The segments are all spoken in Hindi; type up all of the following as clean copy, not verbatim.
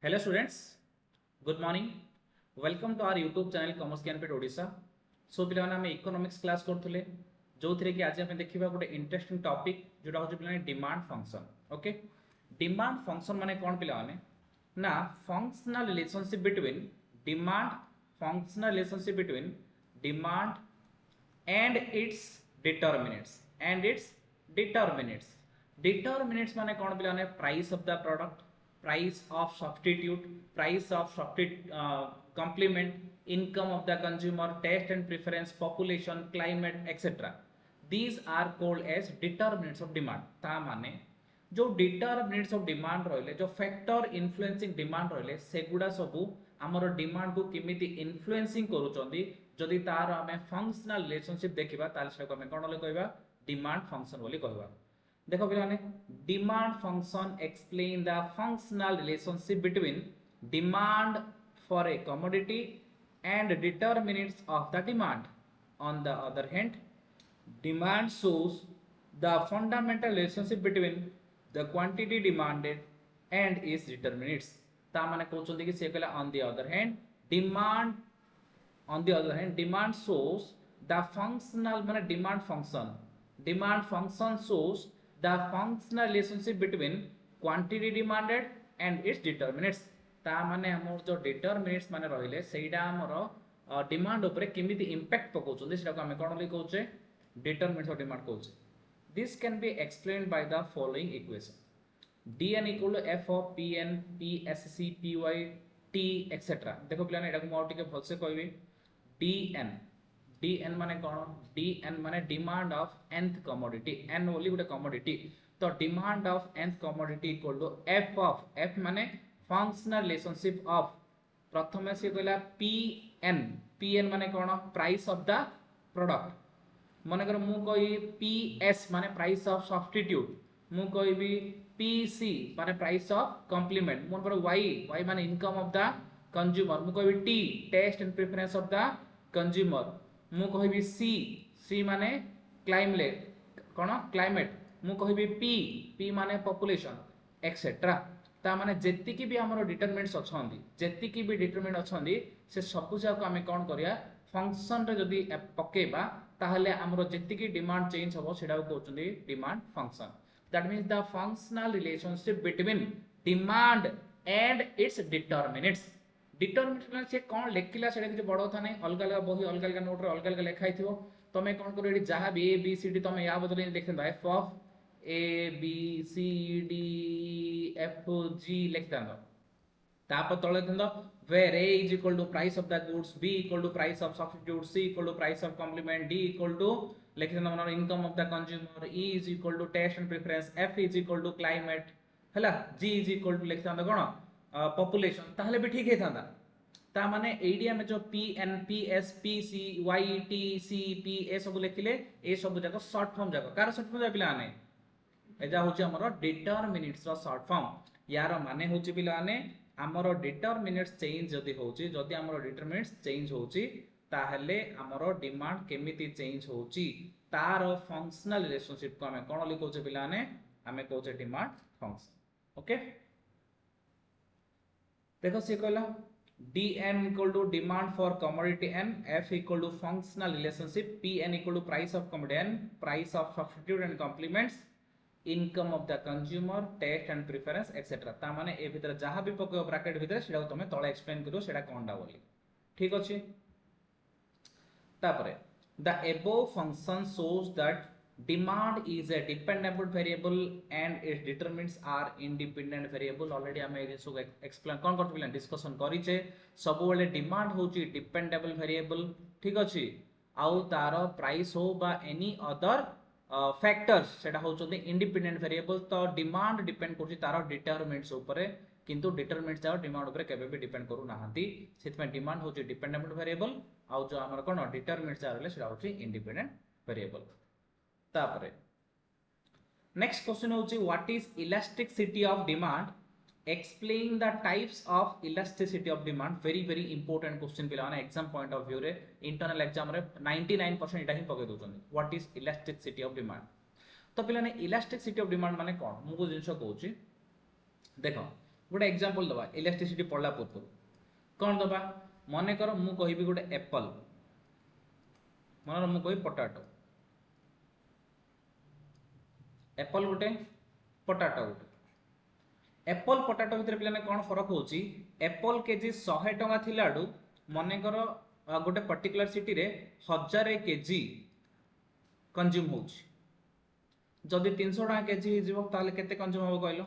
Hello students, good morning. Welcome to our YouTube channel Commerce Gyanpeeth Odisha. So पिलाने हम इकोनॉमिक्स क्लास करथुले जो थरे कि आज हम देखिबा गोटे इंटरेस्टिंग टॉपिक जोटा होचे पिलाने demand function. Okay, demand function माने कोन पिलाने ना functional relationship between demand and its determinants माने कौन पिलाने price of the product, price of substitute, price of complement, income of the consumer, taste and preference, population, climate, etc. These are called as determinants of demand. ता माने जो determinants of demand रहिले, जो factor influencing demand रहिले, सेगुडा सबू हमर डिमांड को केमिति इन्फ्लुएंसिंग करूचंदी. जदि तार आमे फंक्शनल रिलेशनशिप देखिबा ताले सेको आमे कोन कहबा डिमांड फंक्शन बोली कहबा. देखो पिलाने demand function explain the functional relationship between demand for a commodity and determinants of the demand. On the other hand demand shows the fundamental relationship between the quantity demanded and it's determinants. ता माने कहउछंदी कि से कहला on the other hand demand shows the functional माने demand function shows the functional relationship between quantity demanded and its determinants. ता माने हमर जो डिटरमिनेंट्स माने रहिले सेइडा हमर डिमांड ऊपर केमिति इंपैक्ट पकोछंदी सेटा को हम कोन लिखि कहउछे डिटरमिनेंट्स ऑफ डिमांड कहउछे. This can be explained by the following equation. dn equal to f of pn psc py t etc. देखो पिलाने एटा को मो टिके भलसे कहबी. dn माने कोन dn माने demand of nth commodity, n only गुटे कमोडिटी. तो demand of nth commodity equal to f of f माने फंक्शनल रिलेशनशिप ऑफ प्रथमे से कहला pn माने कोन प्राइस ऑफ द प्रोडक्ट. माने कर मु कहि ps माने प्राइस ऑफ सब्स्टिट्यूट, मु कहबी pc माने प्राइस ऑफ कॉम्प्लीमेंट, मोन पर y माने इनकम ऑफ द कंज्यूमर, मु कहबी t taste and preference of the consumer, मु कहबी c माने क्लाइमेट, मु कहबी p माने पॉपुलेशन एक्सेट्रा. ता माने जेतिकी भी हमरो डिटरमिनेंट्स अछंदी से सब जाक हम कोन करिया फंक्शन रे जदी पकेबा ताहले हमरो जेतिकी डिमांड चेंज होबो सेडा को कहउछंदी demand function. That means the functional relationship between demand and its determinants. Determinants से कौन लेखिला सेटा किछ बड़ कथा नै, अलग अलग बही अलग अलग नोट रे अलग अलग लिखाई थिबो. तमे कोन करो एडी जहां भी a b c d तमे या बदले लिखथन f of a b c d f g लिखथन. तापर तळे Thand where a is equal to price of the goods, b equal to price of substitute, c equal to price of complement, d equal to लिखथन हमर income of the consumer, e is equal to taste and preference, f is equal to climate हला, g is equal to लिखथन cone population. ताहले भी ठीक हेथांदा. ता माने एडिया में जो p n p s p c y t c p ए सब लिखिले ए सब जाक शॉर्ट फॉर्म जाक कार शॉर्ट फॉर्म पिलाने एजा होची हमर डिटरमिनेंट्स रो शॉर्ट फॉर्म. यार माने होची पिलाने हमर डिटरमिनेंट्स चेंज जदी होची, जदी हमर डिटरमिनेंट्स चेंज होची ताहले हमर डिमांड केमिति चेंज होची तार फंक्शनल रिलेशनशिप को हमें कोन लिखोचे पिलाने हमें कहउचे डिमांड फंक्शन. ओके, देखो से कहला dn equal to demand for commodity n, f equal to functional relationship, pn equal to price of commodity n, price of substitute and complements, income of the consumer, taste and preference etc. ता माने ए भीतर जहां भी पको ब्रैकेट भीतर सेडा तमे तळे एक्सप्लेन करियो सेडा कोनडा बोली. ठीक अछि. तापरे the above function shows that demand is a dependable variable and its determinants are independent variable. Already हम ए सब एक्सप्लेन कोन करत बिलन डिस्कशन करिचे. सब बेले डिमांड होची डिपेंडेबल वेरिएबल. ठीक अछि. आउ तार प्राइस हो बा एनी अदर फैक्टर्स सेटा होचोंदी इंडिपेंडेंट वेरिएबल. तो डिमांड डिपेंड करची तार डिटरमिनेंट्स ऊपर, किंतु डिटरमिनेंट्स जाव डिमांड ऊपर केबे भी डिपेंड करू नाहंती. सेतमे डिमांड होची डिपेंडेबल वेरिएबल आउ जो हमर कोन डिटरमिनेंट्स जा रहले सेटा होची इंडिपेंडेंट वेरिएबल. तापरे नेक्स्ट क्वेश्चन होची what is elasticity of demand, explain the types of elasticity of demand. Very important question पिलाने एग्जाम पॉइंट ऑफ व्यू रे इंटरनल एग्जाम रे 99% एटा ही पके दोछन. What is elasticity of demand. तो पिलाने इलास्टिसिटी ऑफ डिमांड माने कोन मु को जिंस कहउची देखो गोटे एग्जांपल दबा इलास्टिसिटी पढ़ला पूर्व कौन दबा मन कर मु कहबी गोटे एप्पल मन मु कहि पोटाटो एप्पल गोटे पोटाटो गोटे एप्पल पोटाटो भितर पिलाने कौन फरक होची एप्पल केजी 100 टंका थिलाडू मन कर गोटे पर्टिकुलर सिटी रे 1000 केजी कंज्यूम होची जदि 300 टंका केजी हिजिबो ताले केते कंज्यूम हो कहलो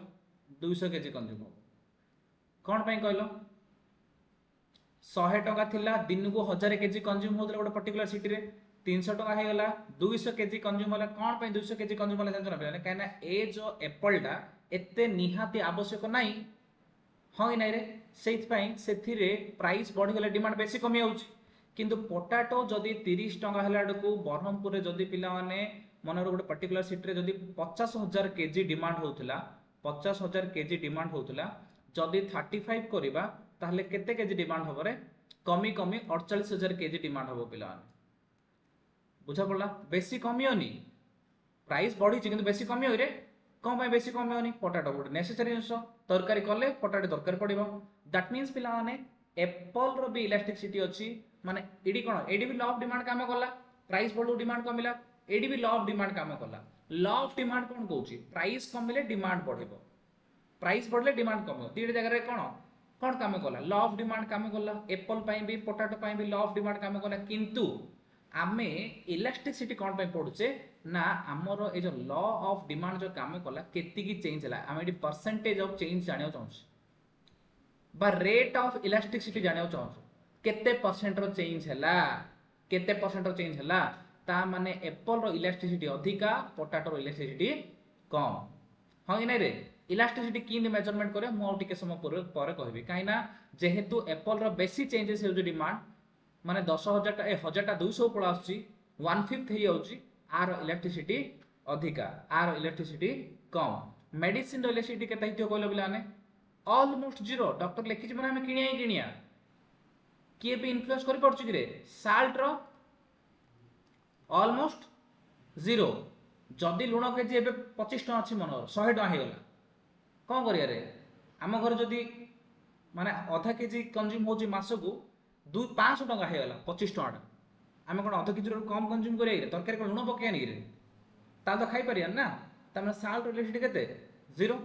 200 केजी कंज्यूम हो कौन पे कहलो 100 टंका थिला दिन को 1000 केजी कंज्यूम होतले गोटे पर्टिकुलर सिटी रे 300 टंका हे गला 200 केजी कंज्यूम होला कौन पे 200 केजी कंज्यूम होला जानतो ना कहना ए जो एप्पल टा एते निहाती आवश्यक नाही हाँ कि नहीं रे से प्राइस बढ़ी गले डिमांड बेसी कमी आउची किंतु पोटाटो जदि 30 टंका हला को बरहमपुर रे जदि पिला माने मनर गोटे पर्टिकुलर सिटी रे जदि 50,000 केजी डिमांड होउतला 50,000 केजी डिमांड होउतला जदि 35 करिबा ताहले केते केजी डिमांड होबरे कमी कमी 48,000 केजी डिमांड होबो पिला माने बुझा पड़ला बेसी कमी होनी प्राइस बढ़ी किंतु बेसी कमी होई रे कौन पे बेसी कमी होनी पोटाटो गोटे नेसेसरी जिनिस तरकारी कले पोटाटो दरकार पड़िबो दैट मींस पिला माने एप्पल रो भी इलास्टिसिटी अछि माने एडी कोन एडी भी लॉ ऑफ डिमांड काम कला प्राइस बढ़ू डिमांड कमिला एडी भी लॉ ऑफ डिमांड काम कला लॉ ऑफ डिमांड कोन कहूची प्राइस कमिले डिमांड बढ़िबो प्राइस बढ़ले डिमांड कमिबो तीन जगह रे कोन कोन काम कला लॉ ऑफ डिमांड काम कला एप्पल पई भी पोटाटो पई भी लॉ ऑफ डिमांड काम कला किंतु आमे इलास्टिसिटी कौन पे पढ़ुचे ना आमर ए जो लॉ ऑफ डिमांड जो काम कला केती की चेंज हला आमे एडी परसेंटेज ऑफ चेंज जानियो चाहूछ बा रेट ऑफ इलास्टिसिटी जानियो चाहूछ केते परसेंट रो चेंज हला केते परसेंट रो चेंज हला ता माने एप्पल रो इलास्टिसिटी अधिका पोटाटो रो इलास्टिसिटी कम हां कि नै रे इलास्टिसिटी किन मेजरमेंट करे मो टिके समय पर कहबी काइना जेहेतु एप्पल रो बेसी चेंजेस हे जो डिमांड माने 10,000 टा 1000 टा 200 पड़ा आछी 1/5 हे जाउची आर इलेक्ट्रिसिटी अधिका आर इलेक्ट्रिसिटी कम मेडिसिन रो इलेक्ट्रिसिटी केते हितियो कहलो बिलाने ऑलमोस्ट जीरो डॉक्टर लिखि माने हम किनिया ही किनिया किए भी इन्फ्लुएंस करि पड़छ कि रे साल्ट रो ऑलमोस्ट जीरो जदी लुण केजी एबे 25 टका अछि मनर 100 टका हे गला कोन करिया रे हम घर जदी माने आधा केजी कंज्यूम होची मासकू 500 टका हे गला 25 टका आमे कोन आधा केजी रो कम कंज्यूम करिया रे तरकारी को लुण पकिया नि रे ता तो खाई परिया ना ता माने साल्ट इलेक्ट्रिसिटी केते जीरो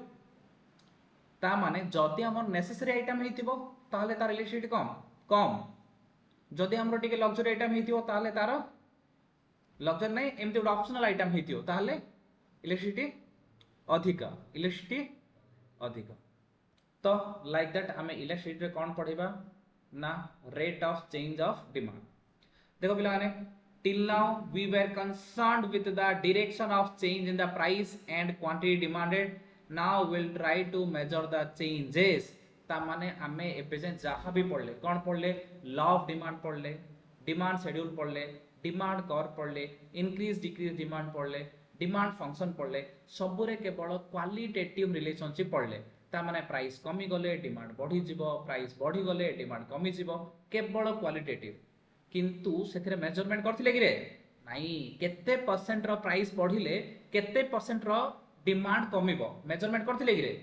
ता माने जदी हमर नेसेसरी आइटम हेतिबो ताले तार इलेक्ट्रिसिटी कम कम जदी हमरो टिके लग्जरी आइटम हेतिबो ताले तार लग्जरी नै एमति गोटे ऑप्शनल आइटम हेतियो ताले इलेक्ट्रिसिटी अधिका तो लाइक दैट आमे इलेक्ट्रिसिटी रे कोन पढिबा ना rate of change of demand देखो पिला माने till now we were concerned with the direction of change in the price and quantity demanded now we'll try to measure the changes ता माने आमे एपेजे जहा भी पढ़ले कोन पढ़ले लॉ ऑफ डिमांड पढ़ले डिमांड शेड्यूल पढ़ले डिमांड कर्व पढ़ले इंक्रीज डिक्रीज डिमांड पढ़ले डिमांड फंक्शन पढ़ले सबुरे केवल क्वालिटेटिव रिलेशनशिप पढ़ले ता माने प्राइस कमी गले डिमांड बढ़ी जिवो प्राइस बढ़ी गले डिमांड कमी जिवो केवल क्वालिटेटिव किंतु सेथिरे मेजरमेंट करथिले कि रे नाही केते परसेंट रो प्राइस बढ़िले केते परसेंट रो डिमांड कमिबो मेजरमेंट करथिले कि रे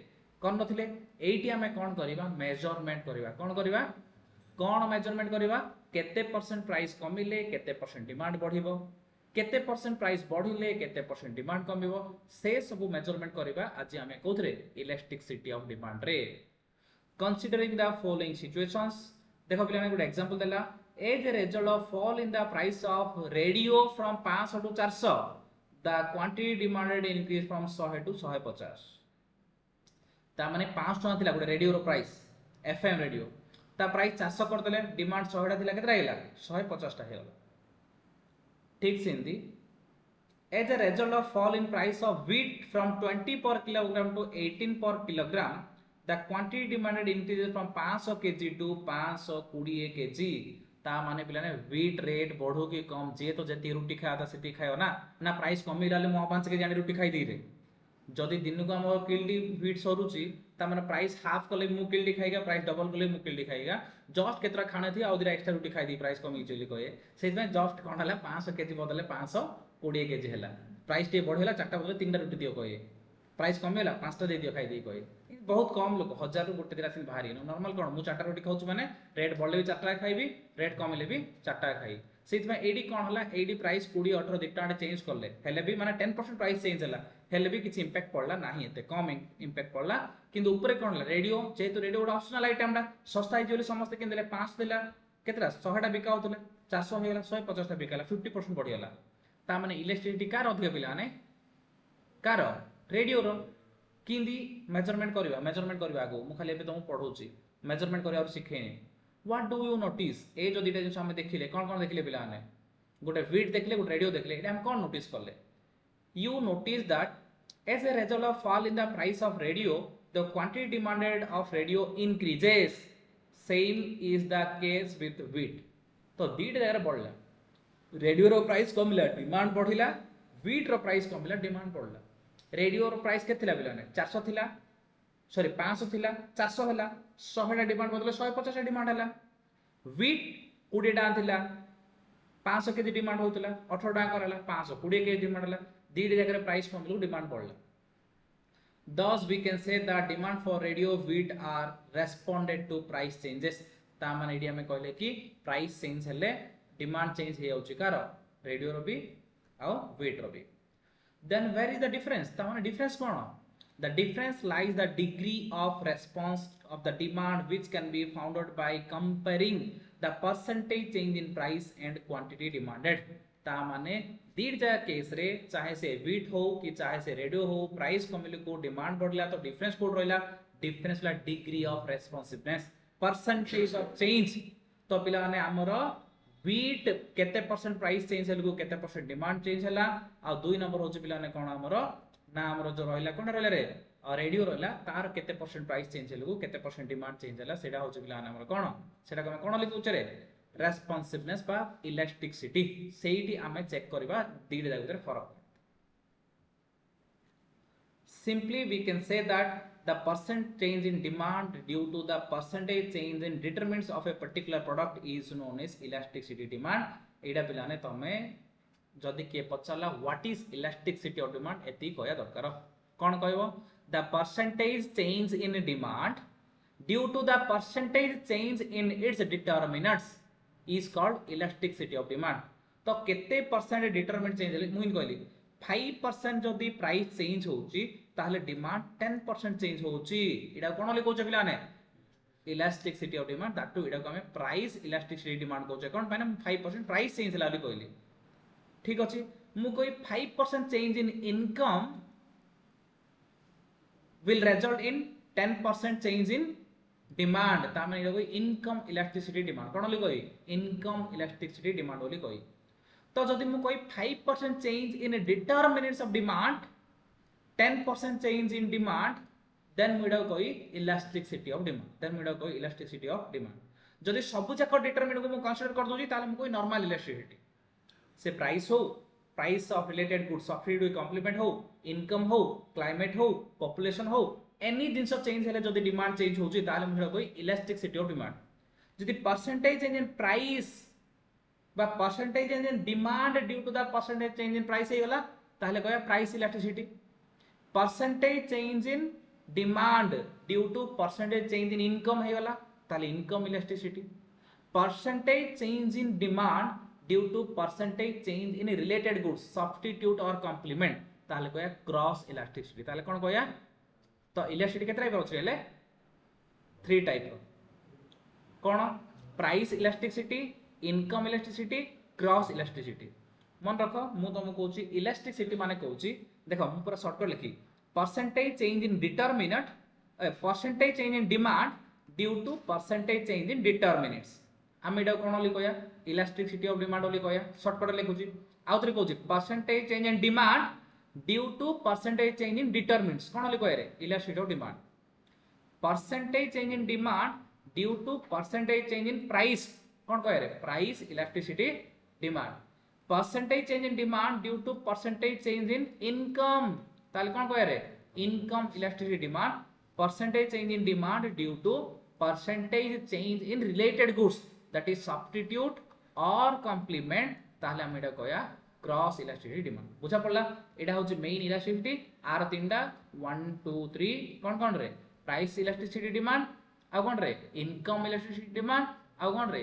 कोन नथिले एइटी हमें कोन करिबा मेजरमेंट करिबा कोन मेजरमेंट करिबा केते परसेंट प्राइस कमिले केते परसेंट डिमांड बढ़िबो केते परसेंट प्राइस बढ़िले केते परसेंट डिमांड कमिबो से सब मेजरमेंट करिबा आज हमें कोथरे इलास्टिसिटी ऑफ डिमांड रे कंसीडरिंग द फॉलोइंग सिचुएशंस देखो पिला ने गुड एग्जांपल देला as a result of fall in the price of radio from 500 to 400 the quantity demanded increase from 100 to 150 ता माने 500 टका थिला गुड रेडियो रो प्राइस एफएम रेडियो ता प्राइस 400 कर देले डिमांड 100 टा थिला केतरा गेला 150 टा हे गला ठीक सेंदी as a result of fall in price of wheat from 20 per kilogram to 18 per kilogram the quantity demanded increases from 500 kg to 520 kg ता माने पिला ने व्हीट रेट बढ़ो कि कम जे तो जति रोटी खाता सेति खायो ना प्राइस कमी रहले मो 5 के जानी रोटी खाई दी रे जदी दिन को हम किल्डी व्हीट सरुची ता माने प्राइस हाफ कले मु किल्डी खाइगा प्राइस डबल कले मु किल्डी खाइगा जस्ट केतरा खाने थी आउदिरा एक्स्ट्रा रोटी खाई दी प्राइस कमी चली कहे सेति में जस्ट कोन हला 500 केजी बदले 520 केजी हला प्राइस टे बढ़ेला चारटा बदले तीनटा रोटी दियो कहे प्राइस कमिला 5टा दे दियो खाई दे कहि बहुत कम लोग 1000 रु गोटे दिरा बाहरी नॉर्मल कोन मु 4टा रोटी खाउछु माने रेट बढ़ले भी 4टा खाइबी रेट कमिले भी 4टा खाइ सेति में एडी कोन होला एडी प्राइस 20 18 दिटा चेंज करले हेले भी माने 10% प्राइस चेंज होला हेले भी किछि इंपैक्ट पड़ला नाही एते कम इंपैक्ट पड़ला किंतु ऊपर कोन होला रेडियो जेतु रेडियो गोटा ऑप्शनल आइटम डा सस्ता हिजो ले समस्त किन देले 5 देला केतरा 100 टा बिका होतले 400 हेला 150 टा बिकाला 50% बढ़ी होला ता माने इलेक्ट्रिसिटी कार अधिक पिला ने कार रेडियो रो किंदी मेजरमेंट करबा आगो मु खाली एबे तुम पढौची मेजरमेंट करबा और सिखेनी व्हाट डू यू नोटिस ए जो दिटा जो हम देखिले कोन देखिले पिला ने गोटे वीट देखले गोटे रेडियो देखले एटा हम कोन नोटिस करले you notice that as a result of fall in the price of radio the quantity demanded of radio increases same is the case with wheat तो wheat जगह बढ़ला रेडियो रो प्राइस कमिला डिमांड बढ़िला wheat रो प्राइस कमिला डिमांड बढ़ला रेडियो रो प्राइस के थिला बिलाने 400 थिला सॉरी 500 थिला 400 होला 100 टा डिमांड बदले 150 टा डिमांड होला wheat 20 टा थिला 500 के डिमांड होतला 18 टा करला 520 के डिमांड होला दीड जगह प्राइस कम डिमांड बढ़ला thus we can say that demand for radio wheat are responded to price changes ता माने एडी हमें कहले कि प्राइस चेंज हेले डिमांड चेंज हे होची कार रेडियो रो भी आ wheat रो भी then where is the difference ता माने difference cone the difference lies the degree of response of the demand which can be found out by comparing the percentage change in price and quantity demanded ता माने दीड जगह केस रे चाहे से वीट हो कि चाहे से रेडियो हो प्राइस कमिले को डिमांड बढ़ला तो डिफरेंस कोड रहला डिफरेंस ला degree of responsiveness percentage of change तो पिला माने हमर वीट केते परसेंट प्राइस चेंज हेलगो केते परसेंट डिमांड चेंज हला आ दुई नंबर होची पिला माने कोन हमर ना हमर जो रहला कोन रहला रे रेडियो रहला तार केते परसेंट प्राइस चेंज हेलगो केते परसेंट डिमांड चेंज हला सेडा होची पिला माने हमर कोन सेडा को कोन लिखुचे रे रेस्पोंसिवनेस बा इलास्टिसिटी सेठी आमे चेक करबा दीड जगह भीतर फरक simply we can say that the percent change in demand due to the percentage change in determinants of a particular product is known as elasticity demand एडा पिलाने तमे जदी के पचला what is elasticity of demand एती कहया दरकार कोन कहबो the percentage change in demand due to the percentage change in its determinants is called elasticity of demand तो केते परसेंट डिटरमिनेंट चेंज हेले मुइन कहली 5% जदी प्राइस चेंज होउची ताहले डिमांड 10% चेंज होउची एडा कोन ले कहउछ पिलाने elasticity of demand that to एडा को हमें प्राइस elasticity demand कहउछ कोन पाने 5% प्राइस चेंज हला ले कहली ठीक अछि मु कोई 5% change in income will result in 10% change in demand ता माने एडा कोई इनकम इलास्टिसिटी डिमांड कोन ले कोई इनकम इलास्टिसिटी डिमांड बोली कोई तो जदी मु कोई 5% change in determinants of demand 10% change in demand then मु एडा कोई इलास्टिसिटी ऑफ डिमांड देन मु एडा कोई इलास्टिसिटी ऑफ डिमांड जदी सब जाक डिटरमिनेंट को मु कंसीडर कर दोजी ताले मु कोई नॉर्मल इलास्टिसिटी से प्राइस हो price of related goods subsidy complement हो इनकम हो क्लाइमेट हो पॉपुलेशन हो एनी जिंस चेंज हेले जदी डिमांड चेंज होची ताले मु कोई इलास्टिसिटी ऑफ डिमांड जदी परसेंटेज चेंज इन प्राइस बा percentage change in demand due to the percentage change in price हे गला ताले कहया price elasticity percentage change in demand due to percentage change in income हे गला ताले income elasticity percentage change in demand due to percentage change in related goods substitute और कॉम्प्लीमेंट ताले कहया क्रॉस इलास्टिसिटी ताले कोन कहया तो इलास्टिसिटी केते टाइप अछि हेले 3 टाइप रो कोन price elasticity income elasticity cross elasticity मन रखो मु तुमको कहूची इलास्टिसिटी माने कहूची देखो मु पूरा शॉर्टकट लिखी percentage change in determinant percentage change in demand due to percentage change in determinants हम एडा कोन लिखो या इलास्टिसिटी ऑफ डिमांड लिखो या शॉर्टकट लिखुची आउतरे कहूची percentage change in demand due to percentage change in determinants कोन लिखो रे elasticity of demand percentage change in demand due to percentage change in price कोन कहे रे price elasticity demand percentage change in demand due to percentage change in income ताले कोन कहे रे income elasticity demand percentage change in demand due to percentage change in related goods that is substitute और कॉम्प्लीमेंट ताले हम एटा कहया क्रॉस इलास्टिसिटी डिमांड बुझा पड़ला एटा होची मेन इलास्टिसिटी आर तीनटा 1 2 3 कोन रे प्राइस इलास्टिसिटी डिमांड आ कोन रे इनकम इलास्टिसिटी डिमांड आ कोन रे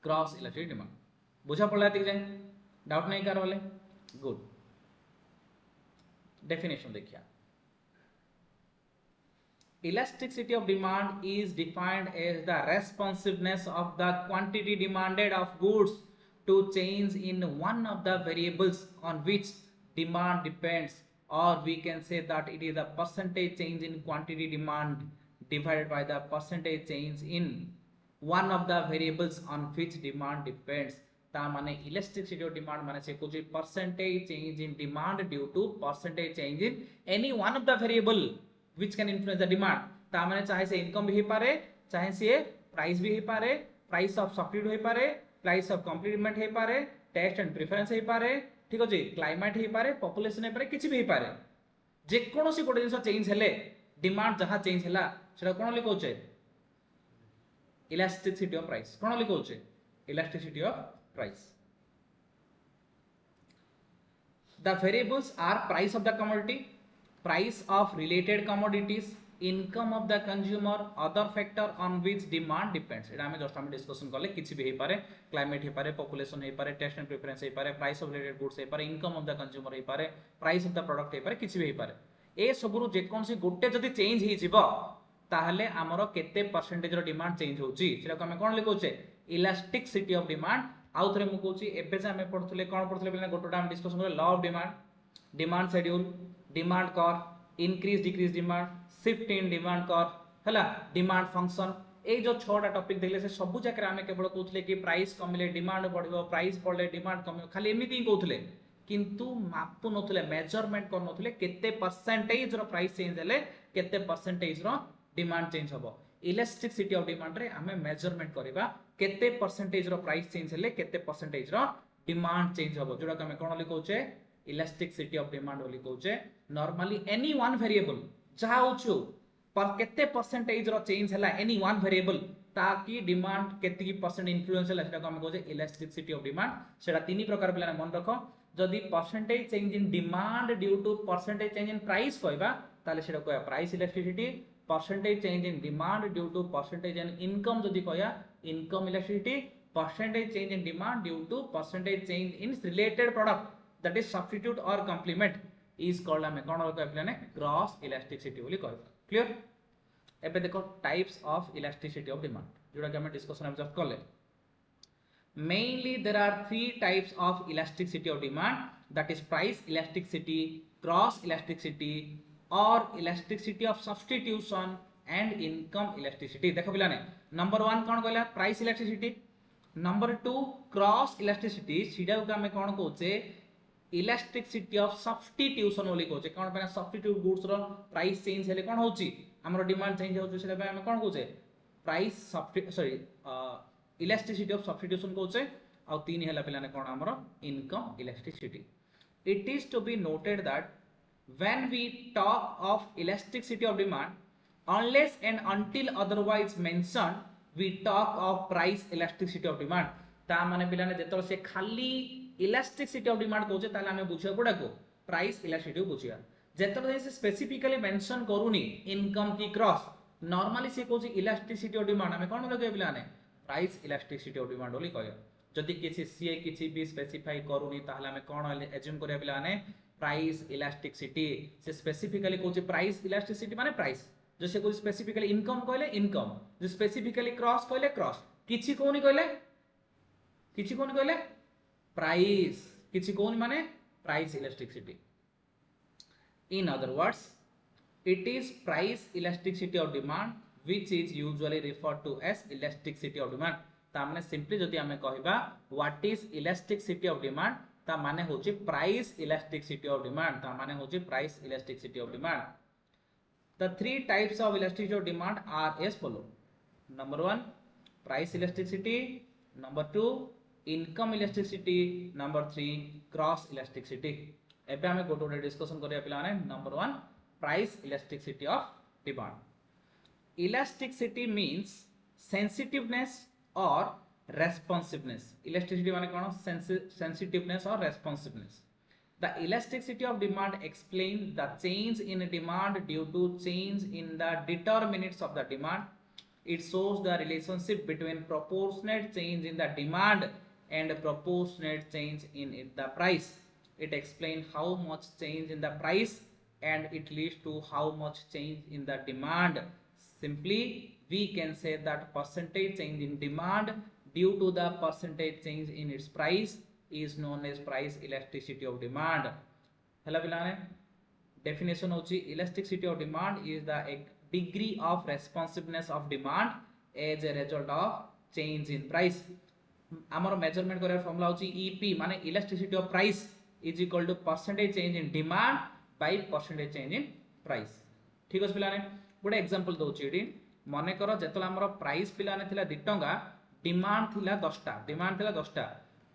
क्रॉस इलास्टिसिटी डिमांड बुझा पड़ला ठीक जाए डाउट नहीं कर वाले गुड डेफिनेशन देखिया elasticity of demand is defined as the responsiveness of the quantity demanded of goods to change in one of the variables on which demand depends, or we can say that it is the percentage change in quantity demand divided by the percentage change in one of the variables on which demand depends. ता माने elasticity of demand माने से कुछ percentage change in demand due to percentage change in any one of the variable which can influence the demand ता माने चाहे से इनकम भी पारे चाहे से प्राइस भी पारे प्राइस ऑफ सब्सिट्यूट हो पारे प्राइस ऑफ कॉम्प्लीमेंट हो पारे टेस्ट एंड प्रेफरेंस हो पारे ठीक अछि क्लाइमेट हो पारे पॉपुलेशन हो पारे किछि भी हो पारे जे कोनोसी गोटे जिंस चेंज हेले डिमांड जहां चेंज होला सेटा कोन लिखौ छै इलास्टिसिटी ऑफ प्राइस कोन लिखौ छै elasticity of price the variables are price of the commodity price of related commodities income of the consumer other factor on which demand depends एटा हम जस्ट हम डिस्कशन करले किछि भी हे पारे क्लाइमेट हे पारे पॉपुलेशन हे पारे टेस्ट एंड प्रेफरेंस हे पारे प्राइस ऑफ रिलेटेड गुड्स हे पारे इनकम ऑफ द कंज्यूमर हे पारे प्राइस ऑफ द प्रोडक्ट हे पारे किछि भी हे पारे ए सबरु जे कोनसी गोटे जदी चेंज हे जिवो ताहले हमरो केते परसेंटेज रो डिमांड चेंज होउची सेटा को हम कोन लिखौ छै इलास्टिसिटी ऑफ डिमांड आउ थरे मु कहूची एबे जे हम पढथले कोन पढथले बिना गोटोटा हम डिस्कशन करले law of demand demand schedule demand curve increase decrease demand shift in demand curve हला डिमांड फंक्शन ए जो 6टा टॉपिक देखले से सब जगह हम केवल कहथले कि प्राइस कमिले डिमांड बढ़िबो प्राइस पड़ले डिमांड कमिबो खाली एमिति ही कहथले किंतु मापु नथले मेजरमेंट कर नथले केते परसेंटेज रो प्राइस चेंज हेले केते परसेंटेज रो डिमांड चेंज होबो इलास्टिसिटी ऑफ डिमांड रे हमें मेजरमेंट करबा केते परसेंटेज रो प्राइस चेंज हेले केते परसेंटेज रो डिमांड चेंज होबो जोडा हम कोन लिखौचे इलास्टिसिटी ऑफ डिमांड बोली कहूचे नॉर्मली एनी वन वेरिएबल जहा होछु पर केते परसेंटेज रो चेंज हला एनी वन वेरिएबल ताकि डिमांड केते की परसेंट इन्फ्लुएंस हला सेटा को हम कहूचे इलास्टिसिटी ऑफ डिमांड सेटा तीन प्रकार पिला मन रखो जदी percentage change in demand due to percentage change in price कहबा ताले सेटा कहया price elasticity percentage change in demand due to percentage in income जदी कहया income elasticity percentage change in demand due to percentage change in related product that is substitute or complement is called हम कोन कहबले ने क्रॉस इलास्टिसिटी बोली कहबा क्लियर एबे देखो types of elasticity of demand जोडा कि हम डिस्कशन हम जस्ट करले mainly there are three types of elasticity of demand that is price elasticity cross elasticity or elasticity of substitution and income elasticity देखो पिला ने नंबर 1 कोन कहला price elasticity number 2 cross elasticity सीधा को हम कोन कहउचे इलास्टिसिटी ऑफ सब्स्टिट्यूशन बोली कहउचे कोन पे सब्स्टिट्यूट गुड्स रो प्राइस चेंज हेले कोन होउची हमरो डिमांड चेंज होउची सेटा पे हम कोन कहउचे price sorry elasticity of substitution कहउचे आ तीन हेला पिलाने कोन हमरो income elasticity it is to be noted that when we talk of elasticity of demand unless and until otherwise mentioned we talk of price elasticity of demand ता माने पिलाने जेतरो से खाली इलास्टिसिटी ऑफ डिमांड कहउचे ताले हमें बुझिया कोडा को प्राइस इलास्टिसिटी बुझिया जेतरो से स्पेसिफिकली मेंशन करूनी इनकम की क्रॉस नॉर्मली से कहउचे इलास्टिसिटी ऑफ डिमांड हमें कोन लगे पिलाने प्राइस इलास्टिसिटी ऑफ डिमांड बोली कहया जदी किछि सीए किछि भी स्पेसिफाई करूनी ताले हमें कोन एज्यूम करिया पिलाने प्राइस इलास्टिसिटी से स्पेसिफिकली कहउचे प्राइस इलास्टिसिटी माने प्राइस जैसे कोई स्पेसिफिकली इनकम कहले इनकम जो स्पेसिफिकली क्रॉस कहले क्रॉस किछि कोनी कहले प्राइस किछि कोनी माने price elasticity in other words it is price elasticity of demand which is usually referred to as elasticity of demand ता माने सिंपली जदी हमें कहबा what is elasticity of demand ता माने होची प्राइस इलास्टिसिटी ऑफ डिमांड ता माने होची price elasticity of demand the three types of elasticity of demand are as follow number 1 price elasticity number 2 income elasticity number 3 cross elasticity एबे हमें गोटे डिस्कशन करिया पिला ने number 1 price elasticity of demand elasticity means sensitiveness और responsiveness. Elasticity माने कौन sensitiveness or responsiveness. The elasticity of demand explains the change in demand due to change in the determinants of the demand. It shows the relationship between proportionate change in the demand and proportionate change in the price. It explains how much change in the price and it leads to how much change in the demand. Simply, we can say that percentage change in demand due to the percentage change in its price is known as price elasticity of demand. Hello pilane, definition hochi elasticity of demand is the degree of responsiveness of demand as a result of change in price. आमर मेजरमेंट करार फॉर्मूला होची EP माने elasticity of price is equal to percentage change in demand by percentage change in price. ठीक अछि पिलाने गोटे एग्जांपल दोची एडी माने करो जेतला हमर प्राइस पिलाने थिला 2 टंका डिमांड थिला 10 टा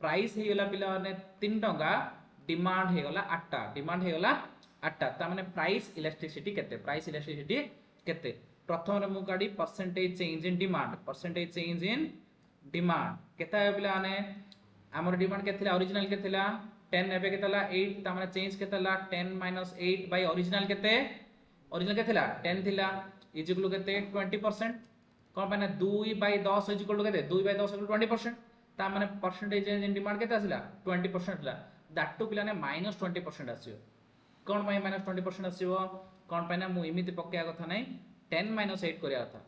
प्राइस हे गला पिला माने 3 टंका डिमांड हे गला 8 टा ता माने प्राइस इलास्टिसिटी केते प्रथम रे मु गाडी परसेंटेज चेंज इन डिमांड केता हे पिला माने हमर डिमांड केथिला ओरिजिनल केथिला 10 एबे केतला 8 ता माने चेंज केतला 10 - 8 बाय ओरिजिनल केथिला 10 थिला इज इक्वल केते 20% कोन पाने 2/10 इज इक्वल केते 2/10 इक्वल 20% ता माने परसेंटेज चेंज इन डिमांड केते आसिला 20% ला दैट टू पिलाने -20% आसियो कोन पाई -20% आसियो कोन पाइना मु इमिति पक्या कथा नै 10 - 8 करिया कथा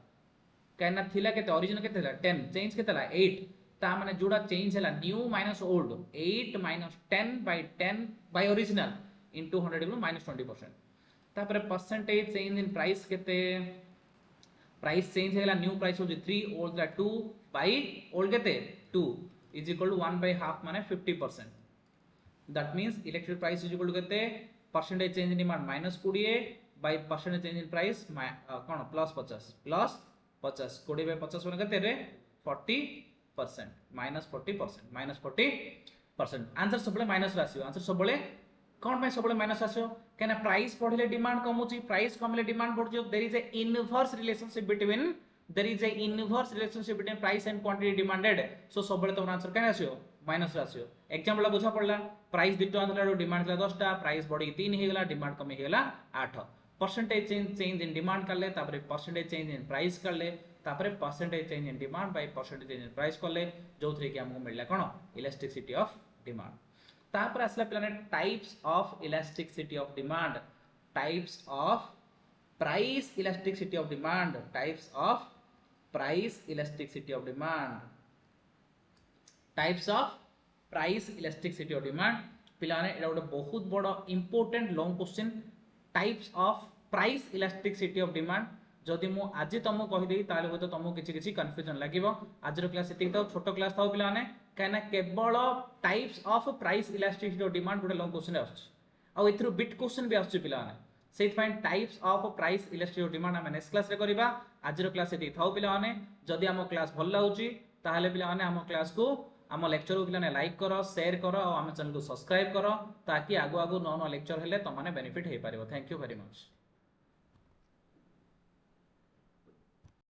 काइना थिला केते ओरिजिनल केते थिला 10 चेंज केतेला 8 ता माने जोडा चेंज हैला new minus old 8 - 10/10 by original into 100 equal -20% तापर परसेंटेज चेंज इन प्राइस केते प्राइस चेंज हैला न्यू प्राइस हो 3 ओल्ड 2 बाय ओल्ड केते 2 is equal to 1/2 माने 50%. That means electricity price is equal to केते percentage change in demand -20 by percentage change in price कोन +50 20/50 माने केते रे 40% -40% आंसर सबले माइनस रासियो आंसर सबले कोन पे सबले माइनस आसियो केना प्राइस बढ़ले डिमांड कमुची प्राइस कमले डिमांड बढ़जो there is a inverse relationship between price and quantity demanded so सबले तो आंसर केना आसियो माइनस रासियो एग्जांपल बुझा पड़ला प्राइस 2 टका थला डिमांड थला 10 टा प्राइस बढ़ी 3 हे गेला डिमांड कम हे गेला 8 परसेंटेज चेंज इन डिमांड करले तापरे परसेंटेज चेंज इन प्राइस करले तापरे percentage change in demand by percentage change in price करले जोथरे कि हमको मिलला कोन इलास्टिसिटी ऑफ डिमांड तापर असला प्लाने types of elasticity of demand types of price elasticity of demand types of price elasticity of demand types of price elasticity of demand पिलाने एटा गोटे बहुत बड़ important long question types of price elasticity of demand जदि मु आज तुमको कहि देई ताले होतो तुमको किछि कंफ्यूजन लागिवो आज रो क्लास एतिक तो छोटो क्लास थाउ पिलाने काना केवल types of price elasticity of demand गोटे लॉन्ग क्वेश्चन आछी आ इथरो बिट क्वेश्चन भी आछी पिलाने set fine types of price elasticity of demand हम नेक्स्ट क्लास रे करबा आज रो क्लास एति थाउ पिला माने जदि हम क्लास भल लागुची ताहाले पिला माने हम क्लास को हम लेक्चर को पिला ने लाइक करो शेयर करो और हम चैनल को सब्सक्राइब करो ताकि आगो आगो नौ लेक्चर हेले त माने बेनिफिट हे पारिबो थैंक यू वेरी मच।